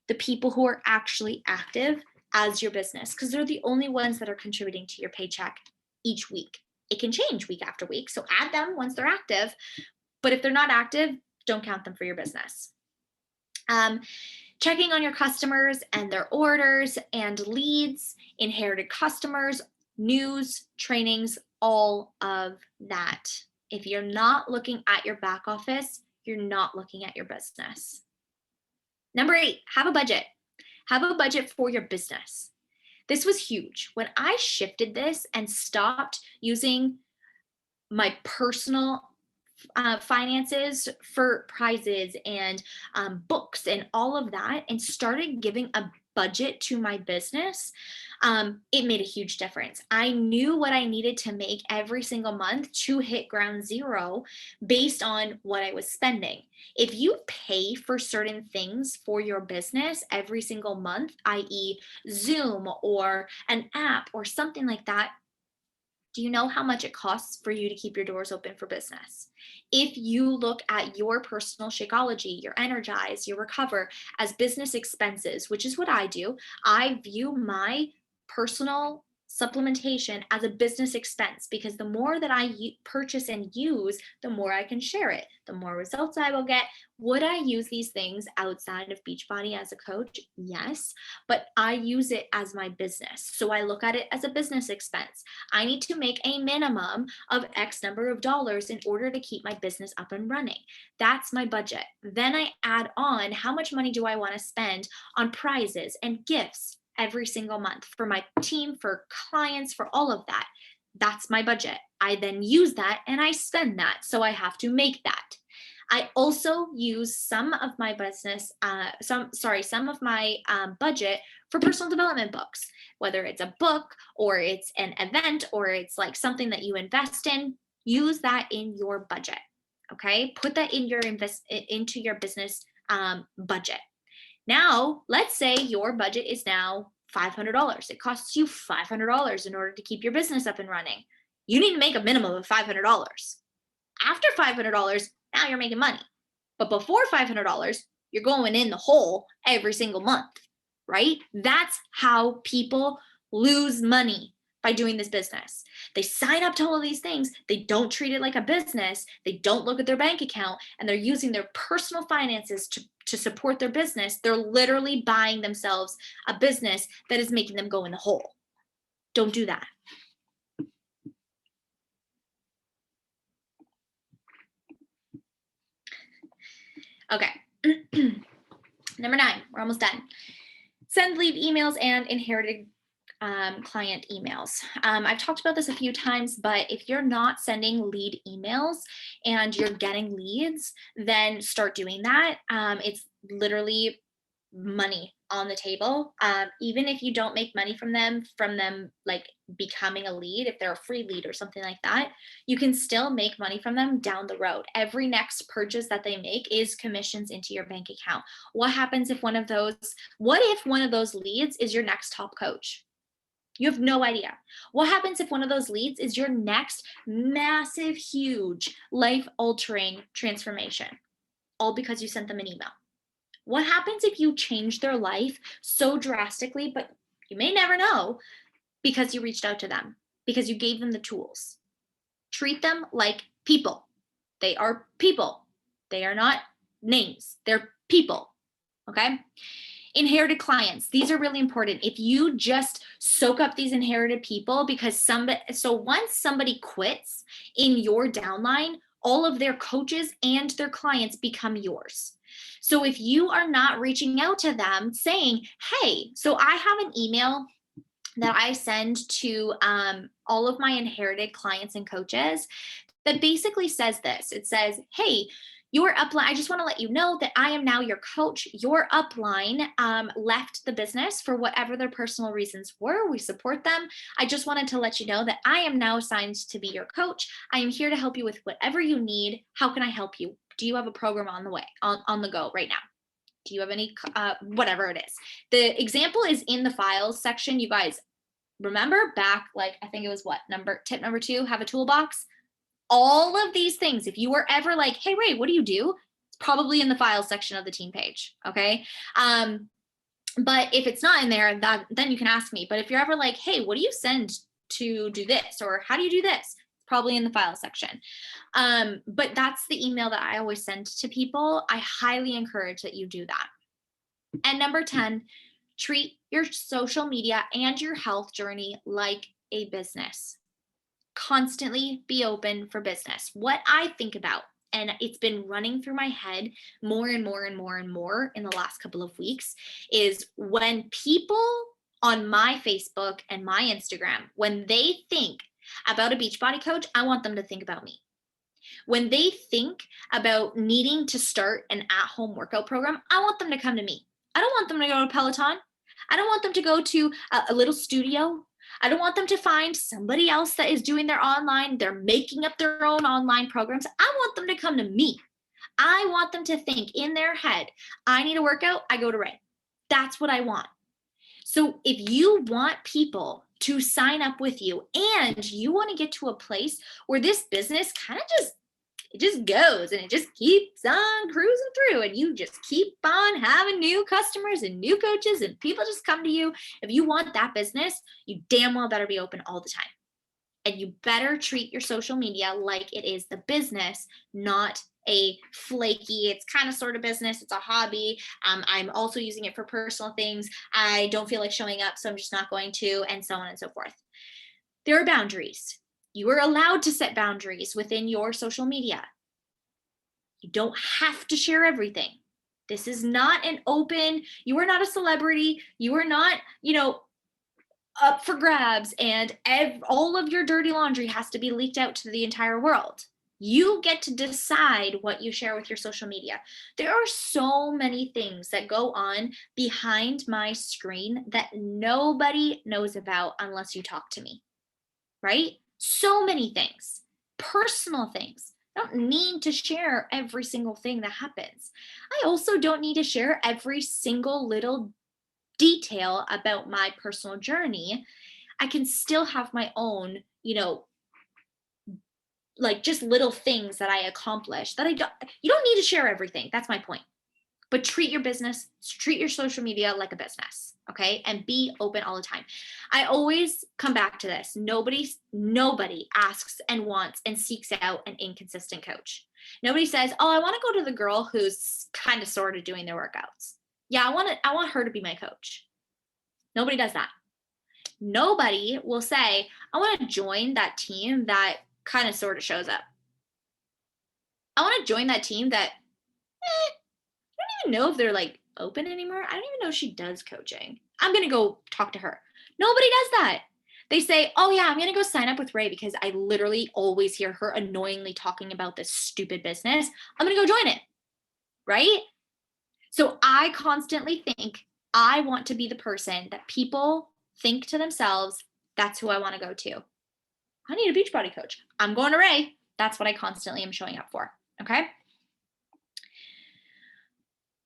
A: the people who are actually active as your business because they're the only ones that are contributing to your paycheck each week. It can change week after week, so add them once they're active, but if they're not active, don't count them for your business. Checking on your customers and their orders and leads, inherited customers, news, trainings, all of that. If you're not looking at your back office, you're not looking at your business. Number 8, have a budget. Have a budget for your business. This was huge. When I shifted this and stopped using my personal finances for prizes and books and all of that and started giving a budget to my business, it made a huge difference. I knew what I needed to make every single month to hit ground zero based on what I was spending. If you pay for certain things for your business every single month, i.e., Zoom or an app or something like that, do you know how much it costs for you to keep your doors open for business? If you look at your personal Shakeology, your Energize, your Recover as business expenses, which is what I do, I view my personal supplementation as a business expense because the more that I purchase and use, the more I can share it, the more results I will get. Would I use these things outside of Beachbody as a coach? Yes, but I use it as my business. So I look at it as a business expense. I need to make a minimum of X number of dollars in order to keep my business up and running. That's my budget. Then I add on how much money do I want to spend on prizes and gifts every single month for my team, for clients, for all of that. That's my budget. I then use that and I spend that. So I have to make that. I also use some of my some of my budget for personal development books, whether it's a book or it's an event or it's like something that you invest in. Use that in your budget. Okay, put that in your into your business budget. Now, let's say your budget is now $500. It costs you $500 in order to keep your business up and running. You need to make a minimum of $500. After $500, now you're making money. But before $500, you're going in the hole every single month, right? That's how people lose money by doing this business. They sign up to all of these things. They don't treat it like a business. They don't look at their bank account, and they're using their personal finances to support their business. They're literally buying themselves a business that is making them go in the hole. Don't do that. Okay. Number 9, we're almost done. Send lead emails and inherited client emails. I've talked about this a few times, but if you're not sending lead emails and you're getting leads, then start doing that. It's literally money on the table. Even if you don't make money from them like becoming a lead, if they're a free lead or something like that, you can still make money from them down the road. Every next purchase that they make is commissions into your bank account. What if one of those leads is your next top coach? You have no idea. What happens if one of those leads is your next massive, huge, life-altering transformation? All because you sent them an email. What happens if you change their life so drastically, but you may never know because you reached out to them, because you gave them the tools? Treat them like people. They are people. They are not names. They're people. Okay? Inherited clients. These are really important. If you just soak up these inherited people once somebody quits in your downline, all of their coaches and their clients become yours. So if you are not reaching out to them saying, hey, so I have an email that I send to all of my inherited clients and coaches that basically says this. It says, hey, your upline, I just want to let you know that I am now your coach. Your upline left the business for whatever their personal reasons were. We support them. I just wanted to let you know that I am now assigned to be your coach. I am here to help you with whatever you need. How can I help you? Do you have a program on the way, on the go right now? Do you have any, whatever it is? The example is in the files section. You guys remember back, like, I think it was tip number 2, have a toolbox. All of these things, if you were ever like, hey, Ray, what do you do? It's probably in the files section of the team page, okay? But if it's not in there, then you can ask me. But if you're ever like, hey, what do you send to do this? Or how do you do this? It's probably in the file section. But that's the email that I always send to people. I highly encourage that you do that. And number 10, treat your social media and your health journey like a business. Constantly be open for business. What I think about, and it's been running through my head more and more and more and more in the last couple of weeks, is when people on my Facebook and my Instagram, when they think about a Beachbody coach, I want them to think about me. When they think about needing to start an at-home workout program, I want them to come to me. I don't want them to go to Peloton. I don't want them to go to a little studio. I don't want them to find somebody else that is doing they're making up their own online programs. I want them to come to me. I want them to think in their head, I need a workout, I go to Ray. That's what I want. So if you want people to sign up with you and you want to get to a place where this business kind of just goes and it just keeps on cruising through and you just keep on having new customers and new coaches and people just come to you. If you want that business, you damn well better be open all the time. And you better treat your social media like it is the business, not a flaky, it's kind of sort of business. It's a hobby. I'm also using it for personal things. I don't feel like showing up, so I'm just not going to, and so on and so forth. There are boundaries. You are allowed to set boundaries within your social media. You don't have to share everything. This is not an open, you are not a celebrity. You are not, up for grabs and all of your dirty laundry has to be leaked out to the entire world. You get to decide what you share with your social media. There are so many things that go on behind my screen that nobody knows about unless you talk to me, right? So many things, personal things. I don't need to share every single thing that happens. I also don't need to share every single little detail about my personal journey. I can still have my own, like just little things that I accomplish that you don't need to share everything. That's my point. But treat your business, treat your social media like a business, okay? And be open all the time. I always come back to this. Nobody asks and wants and seeks out an inconsistent coach. Nobody says, "Oh, I want to go to the girl who's kind of sort of doing their workouts. Yeah, I want her to be my coach." Nobody does that. Nobody will say, "I want to join that team that kind of sort of shows up. I want to join that team that I don't even know if they're like open anymore. I don't even know if she does coaching. I'm going to go talk to her." Nobody does that. They say, "Oh, yeah, I'm going to go sign up with Ray because I literally always hear her annoyingly talking about this stupid business. I'm going to go join it." Right? So I constantly think I want to be the person that people think to themselves, "That's who I want to go to. I need a Beachbody coach. I'm going to Ray." That's what I constantly am showing up for. Okay.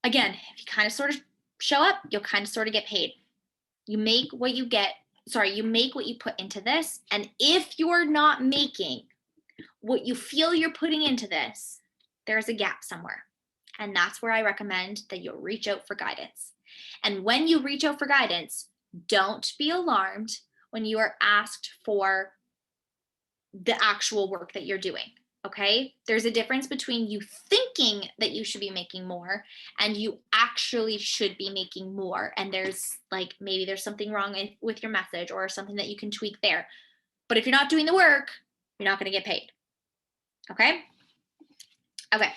A: Again, if you kind of sort of show up, you'll kind of sort of get paid. You make what you put into this. And if you're not making what you feel you're putting into this, there's a gap somewhere. And that's where I recommend that you'll reach out for guidance. And when you reach out for guidance, don't be alarmed when you are asked for the actual work that you're doing. Okay. There's a difference between you thinking that you should be making more and you actually should be making more. And there's like, maybe there's something wrong with your message or something that you can tweak there. But if you're not doing the work, you're not going to get paid. Okay. Okay.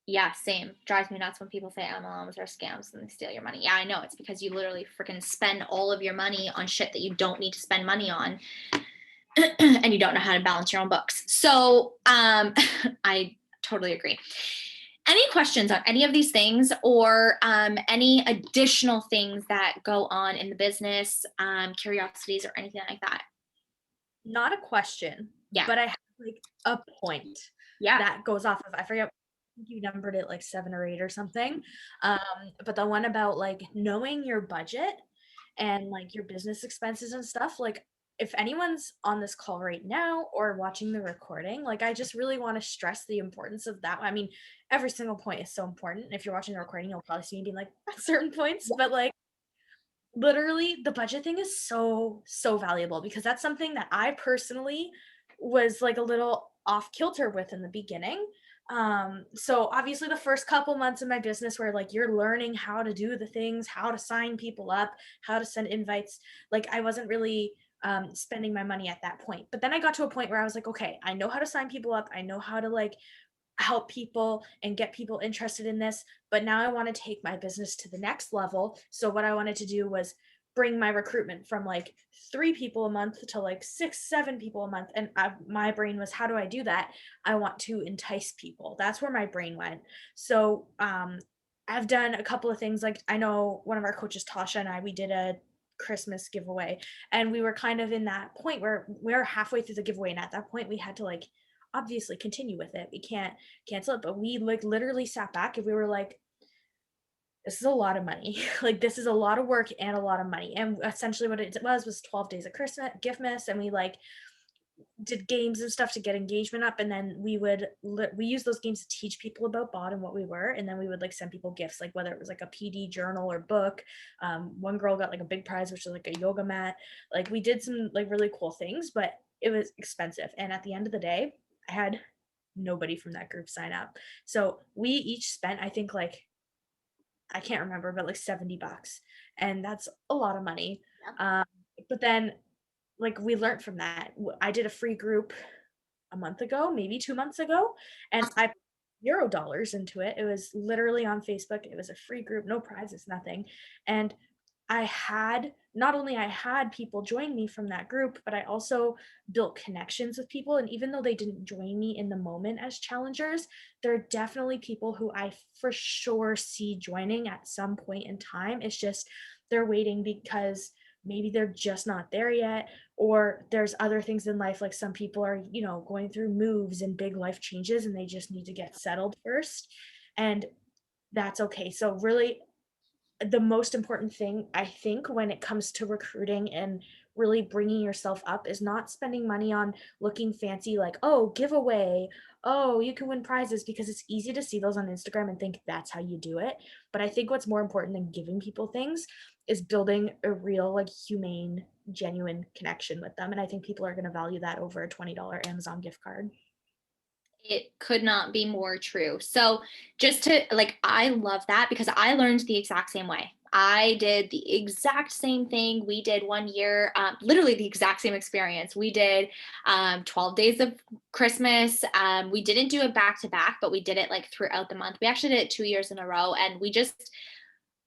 A: Yeah, same. Drives me nuts when people say MLMs are scams and they steal your money. Yeah, I know. It's because you literally freaking spend all of your money on shit that you don't need to spend money on. And you don't know how to balance your own books. So I totally agree. Any questions on any of these things or any additional things that go on in the business, curiosities or anything like that?
C: Not a question.
A: Yeah.
C: But I have like a point.
A: Yeah.
C: That goes off of, I forget, you numbered it like 7 or 8 or something. But the one about like knowing your budget and like your business expenses and stuff, like if anyone's on this call right now or watching the recording, like I just really want to stress the importance of that. I mean, every single point is so important. If you're watching the recording, you'll probably see me being like at certain points, but like literally the budget thing is so valuable because that's something that I personally was like a little off kilter with in the beginning. So obviously the first couple months of my business where like you're learning how to do the things, how to sign people up, how to send invites, like I wasn't really spending my money at that point. But then I got to a point where I was like, okay, I know how to sign people up, I know how to like help people and get people interested in this, but now I want to take my business to the next level. So what I wanted to do was bring my recruitment from like 3 people a month to like 6, 7 people a month. And my brain was, how do I do that? I want to entice people. That's where my brain went. So I've done a couple of things. Like I know one of our coaches, Tasha, and we did a Christmas giveaway, and we were kind of in that point where we're halfway through the giveaway, and at that point we had to like obviously continue with it. We can't cancel it, but we like literally sat back and we were like, this is a lot of money. Like this is a lot of work and a lot of money. And essentially what it was 12 days of Christmas giftmas, and we like did games and stuff to get engagement up, and then we use those games to teach people about BOD and what we were, and then we would like send people gifts, like whether it was like a PD journal or book. One girl got like a big prize, which was like a yoga mat. Like we did some like really cool things, but it was expensive, and at the end of the day I had nobody from that group sign up. So we each spent, I think like, I can't remember, but like $70, and that's a lot of money. But then like we learned from that. I did a free group a month ago, maybe 2 months ago. And I put $0 into it. It was literally on Facebook. It was a free group, no prizes, nothing. And I had not only I had people join me from that group, but I also built connections with people. And even though they didn't join me in the moment as challengers, there are definitely people who I for sure see joining at some point in time. It's just they're waiting because maybe they're just not there yet, or there's other things in life, like some people are, going through moves and big life changes and they just need to get settled first. And that's okay. So really, the most important thing I think when it comes to recruiting and really bringing yourself up is not spending money on looking fancy, like, oh, giveaway, oh, you can win prizes, because it's easy to see those on Instagram and think that's how you do it. But I think what's more important than giving people things is building a real, like, humane, genuine connection with them. And I think people are going to value that over a $20 Amazon gift card.
A: It could not be more true. So just to like, I love that because I learned the exact same way. I did the exact same thing. We did 1 year, literally the exact same experience. We did 12 days of Christmas. We didn't do it back to back, but we did it like throughout the month. We actually did it 2 years in a row. And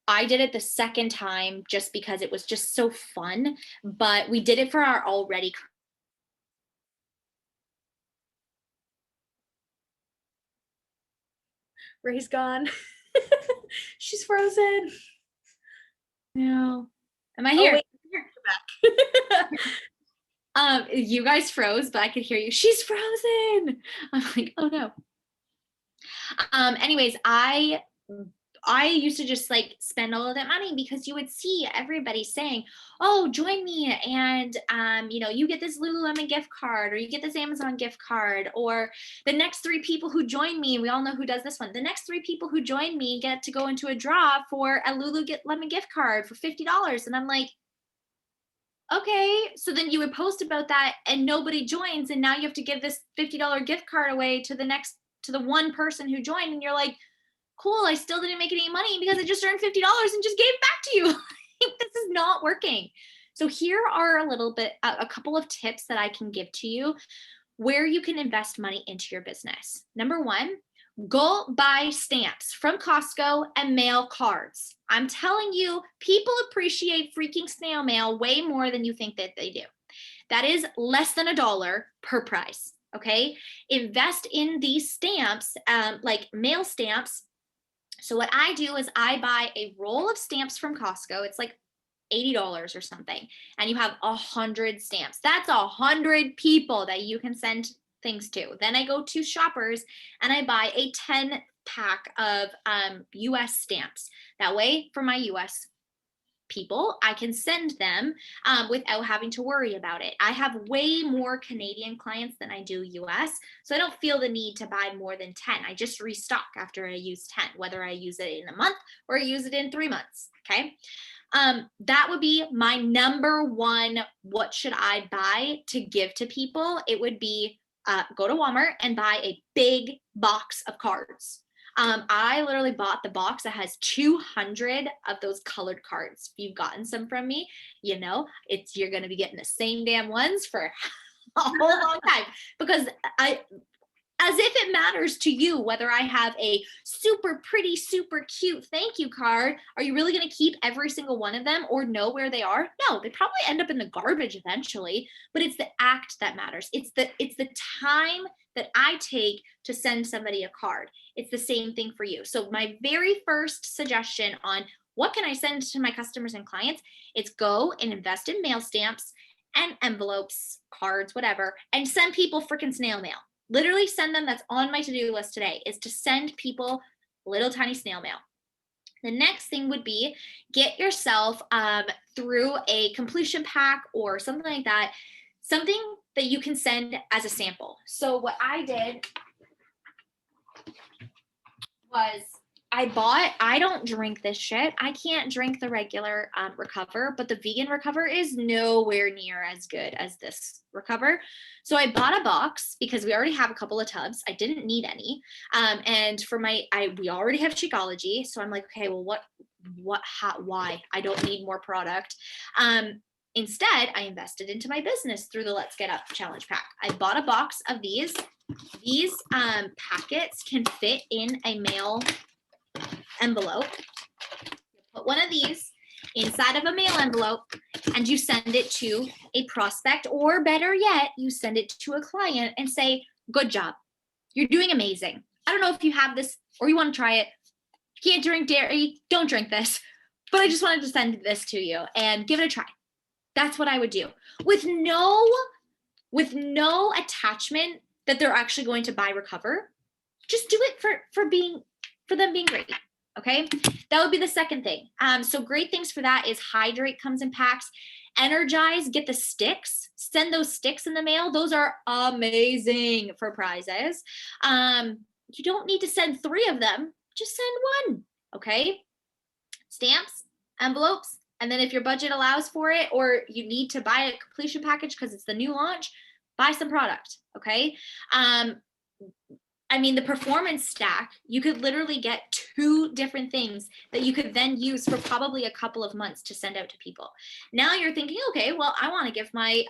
A: I did it the second time just because it was just so fun. But we did it for our already.
C: Ray's gone. She's frozen.
A: No. Am I
C: Oh,
A: here?
C: wait, you're back.
A: You guys froze, but I could hear you. She's frozen. I'm like, oh no. Anyways, I used to just like spend all of that money because you would see everybody saying, "Oh, join me, and you get this Lululemon gift card, or you get this Amazon gift card, or the next 3 people who join me." We all know who does this one. The next 3 people who join me get to go into a draw for a Lululemon gift card for $50, and I'm like, okay. So then you would post about that, and nobody joins, and now you have to give this $50 gift card away to the one person who joined, and you're like, cool, I still didn't make any money because I just earned $50 and just gave it back to you. This is not working. So here are a couple of tips that I can give to you where you can invest money into your business. Number one, go buy stamps from Costco and mail cards. I'm telling you, people appreciate freaking snail mail way more than you think that they do. That is less than $1 per price. Okay. Invest in these stamps, like mail stamps. So what I do is I buy a roll of stamps from Costco. It's like $80 or something. And you have 100 stamps. That's 100 people that you can send things to. Then I go to Shoppers and I buy a 10-pack of US stamps. That way, for my US people, I can send them without having to worry about it. I have way more Canadian clients than I do US, so I don't feel the need to buy more than 10. I just restock after I use 10, whether I use it in a month or I use it in 3 months. Okay. That would be my number one. What should I buy to give to people? It would be go to Walmart and buy a big box of cards. I literally bought the box that has 200 of those colored cards. If you've gotten some from me, you're going to be getting the same damn ones for a whole long time, because as if it matters to you whether I have a super pretty, super cute thank you card. Are you really going to keep every single one of them or know where they are? No, they probably end up in the garbage eventually, but it's the act that matters. It's the time that I take to send somebody a card. It's the same thing for you. So my very first suggestion on what can I send to my customers and clients, it's go and invest in mail stamps and envelopes, cards, whatever, and send people freaking snail mail. Literally send them. That's on my to-do list today, is to send people little tiny snail mail. The next thing would be get yourself through a completion pack or something like that, something that you can send as a sample. So what I did was I don't drink this shit. I can't drink the regular Recover, but the vegan Recover is nowhere near as good as this Recover. So I bought a box because we already have a couple of tubs. I didn't need any. And for we already have Shakeology. So I'm like, okay, well, why? I don't need more product. Instead, I invested into my business through the Let's Get Up Challenge Pack. I bought a box of these. These packets can fit in a mail envelope. You put one of these inside of a mail envelope and you send it to a prospect, or better yet, you send it to a client and say, good job. You're doing amazing. I don't know if you have this or you want to try it. If you can't drink dairy, don't drink this. But I just wanted to send this to you and give it a try. That's what I would do with no attachment that they're actually going to buy Recover. Just do it for them being great. Okay, that would be the second thing. So great things for that is Hydrate comes in packs. Energize, get the sticks. Send those sticks in the mail. Those are amazing for prizes. You don't need to send 3 of them. Just send 1. Okay. Stamps, envelopes, and then if your budget allows for it, or you need to buy a completion package because it's the new launch, buy some product. Okay. I mean, the performance stack, you could literally get 2 different things that you could then use for probably a couple of months to send out to people. Now you're thinking, okay, well, I want to give my,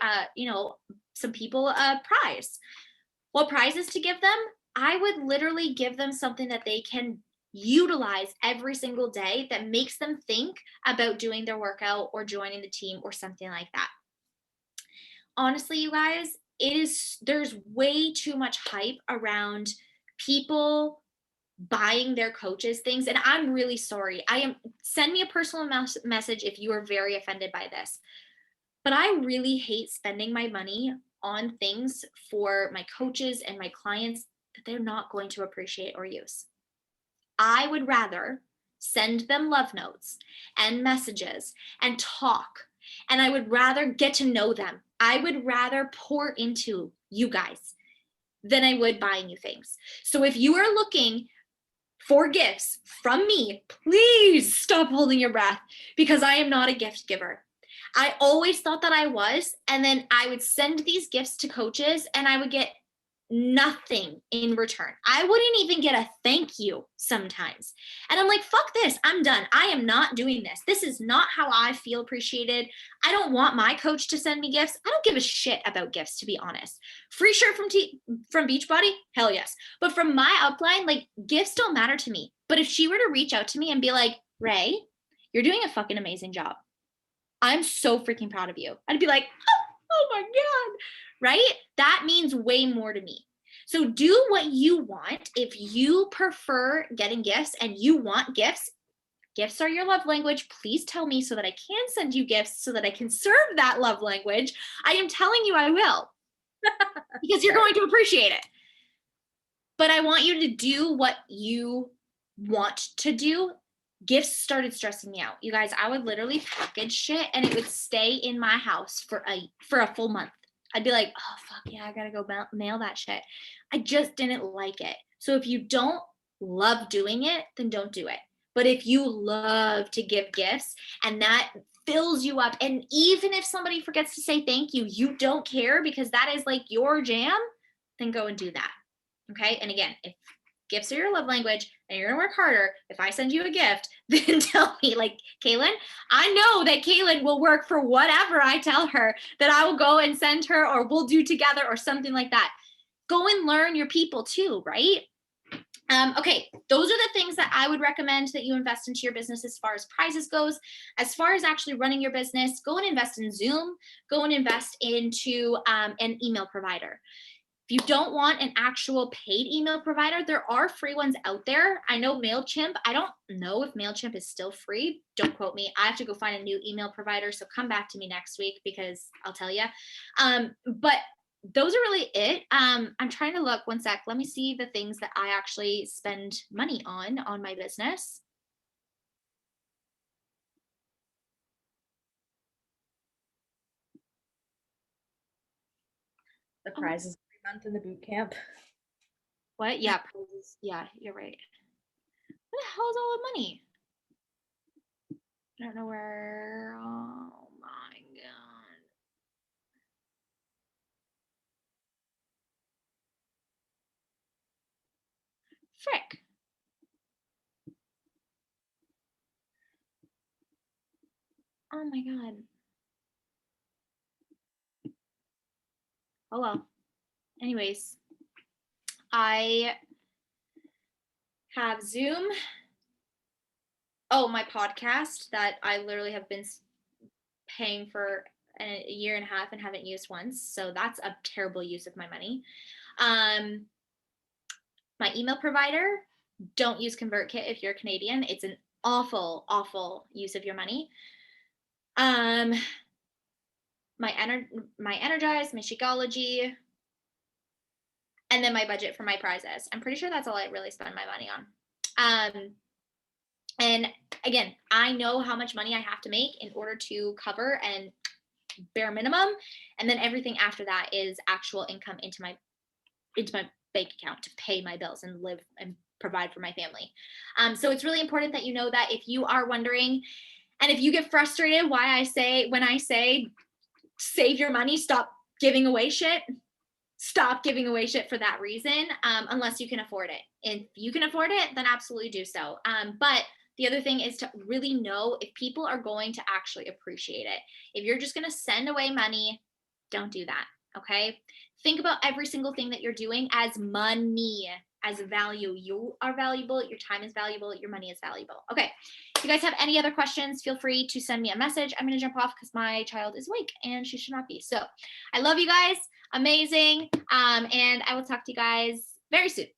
A: some people a prize. What prizes to give them? I would literally give them something that they can utilize every single day that makes them think about doing their workout or joining the team or something like that. Honestly, you guys, there's way too much hype around people buying their coaches things, and I'm really sorry. Send me a personal message if you are very offended by this. But I really hate spending my money on things for my coaches and my clients that they're not going to appreciate or use. I would rather send them love notes and messages and talk, and I would rather get to know them. I would rather pour into you guys than I would buying you things. So if you are looking for gifts from me, please stop holding your breath, because I am not a gift giver. I always thought that I was, and then I would send these gifts to coaches and I would get nothing in return. I wouldn't even get a thank you sometimes. And I'm like, fuck this. I'm done. I am not doing this. This is not how I feel appreciated. I don't want my coach to send me gifts. I don't give a shit about gifts, to be honest. Free shirt from Beachbody? Hell yes. But from my upline, like, gifts don't matter to me. But if she were to reach out to me and be like, Ray, you're doing a fucking amazing job. I'm so freaking proud of you. I'd be like, oh my God. Right? That means way more to me. So do what you want. If you prefer getting gifts and you want gifts, gifts are your love language. Please tell me so that I can send you gifts so that I can serve that love language. I am telling you I will, because you're going to appreciate it. But I want you to do what you want to do. Gifts started stressing me out. You guys, I would literally package shit and it would stay in my house for a full month. I'd be like, oh, fuck yeah, I gotta go mail that shit. I just didn't like it. So if you don't love doing it, then don't do it. But if you love to give gifts and that fills you up, and even if somebody forgets to say thank you, you don't care because that is like your jam, then go and do that. Okay. And again, if gifts are your love language and you're gonna work harder, if I send you a gift, then tell me, like, Kaylin, I know that Kaylin will work for whatever I tell her that I will go and send her, or we'll do together or something like that. Go and learn your people too, right? Okay, those are the things that I would recommend that you invest into your business as far as prizes goes. As far as actually running your business, go and invest in Zoom, go and invest into an email provider. If you don't want an actual paid email provider, there are free ones out there. I know MailChimp. I don't know if MailChimp is still free. Don't quote me. I have to go find a new email provider. So come back to me next week because I'll tell you. But those are really it. I'm trying to look, one sec. Let me see the things that I actually spend money on my business.
C: The prizes every month in the boot camp.
A: What? Yeah, prizes. Yeah, you're right. What the hell is all the money? I don't know where. Oh my God. Frick. Oh my God. Oh well. Anyways, I have Zoom. Oh, my podcast that I literally have been paying for a year and a half and haven't used once. So that's a terrible use of my money. My email provider, don't use ConvertKit if you're Canadian. It's an awful, awful use of your money. My Energize, my Shakeology, and then my budget for my prizes. I'm pretty sure that's all I really spend my money on. And again, I know how much money I have to make in order to cover and bare minimum, and then everything after that is actual income into my bank account to pay my bills and live and provide for my family. So it's really important that you know that. If you are wondering, and if you get frustrated when I say save your money, stop giving away shit for that reason, unless you can afford it. If you can afford it, then absolutely do so. But the other thing is to really know if people are going to actually appreciate it. If you're just going to send away money, don't do that. Okay. Think about every single thing that you're doing as money, as value. You are valuable. Your time is valuable. Your money is valuable. Okay. If you guys have any other questions, feel free to send me a message. I'm going to jump off because my child is awake and she should not be. So I love you guys. Amazing. And I will talk to you guys very soon.